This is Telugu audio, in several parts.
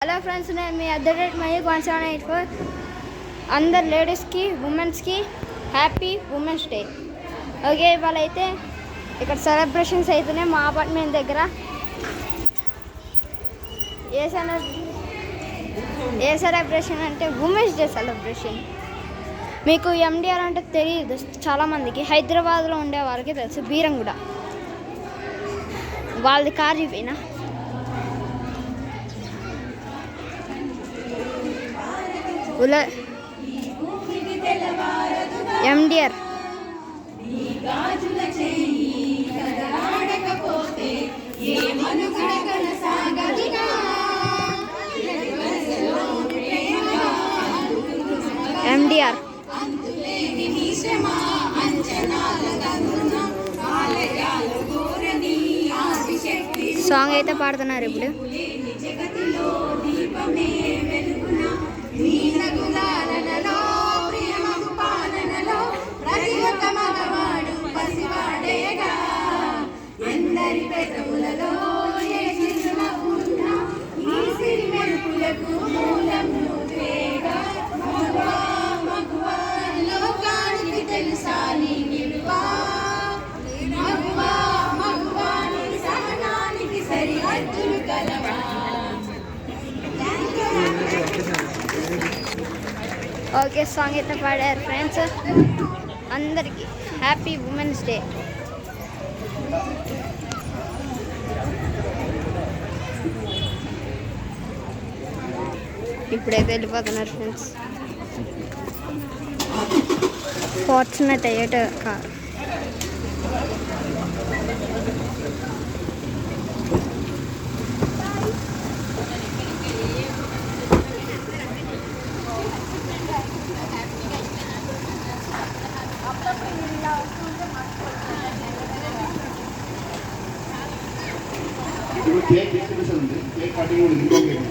హలో ఫ్రెండ్స్, నేను మీ @Mayuk1784 అందరు లేడీస్కి ఉమెన్స్కి హ్యాపీ ఉమెన్స్ డే. ఓకే, ఇవాళ అయితే ఇక్కడ సెలబ్రేషన్స్ అవుతున్నాయి మా అపార్ట్మెంట్ దగ్గర. ఏ సెలబ్రేషన్ అంటే ఉమెన్స్ డే సెలబ్రేషన్. మీకు ఎండిఆర్ అంటే తెలియదు చాలామందికి, హైదరాబాద్లో ఉండే వారికి తెలుసు. బీరంగూడ వాళ్ళది కార్ చూపినా. ఎండిఆర్ ఎండిఆర్ సాంగ్ అయితే పాడుతున్నారు ఇప్పుడు. ఓకే, సాంగ్ అయితే పాడారు ఫ్రెండ్స్. అందరికీ హ్యాపీ ఉమెన్స్ డే. ఇప్పుడైతే వెళ్ళిపోతున్నారు friends. Fortunate Toyota car. Cake distribution ఉంది, కేక్ కటింగ్ ఉంది. ఇంకో కేక్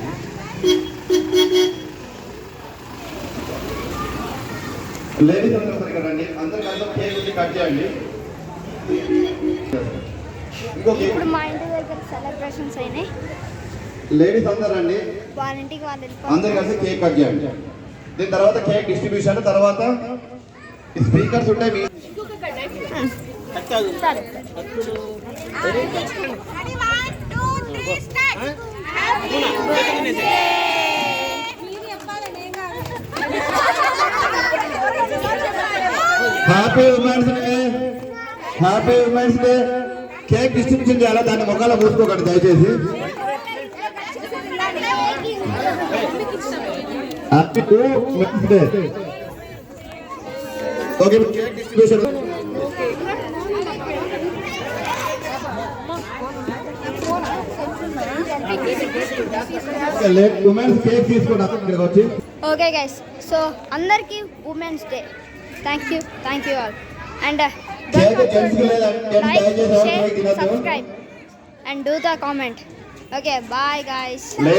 లేడీస్ అందరూ సరిగ్గా రండి. అందరికంతా కేక్ ఉంది, కట్ చేయండి. ఇంకో కేక్. ఇప్పుడు మా ఇంటి దగ్గర సెలబ్రేషన్స్ అయినాయి. లేడీస్ అందరూ రండి, వాళ్ళ ఇంటికి వాళ్ళు అందరు కలిసి కేక్ కట్ చేయండి. దీని తర్వాత కేక్ డిస్ట్రిబ్యూషన్, తర్వాత స్పీకర్స్ ఉంటాయి. మీ happy women's day, happy women's day. Cake distribution చేయాలా, దాన్ని మొక్కలో పూసుకోకండి దయచేసి. Happy women's day. Okay, cake distribution. Women's cake తీసుకోండి అక్కడికి వచ్చి. ఓకే గైస్, సో అందరికీ women's day. Thank you all. And like, share, subscribe and do the comment. Okay, bye guys.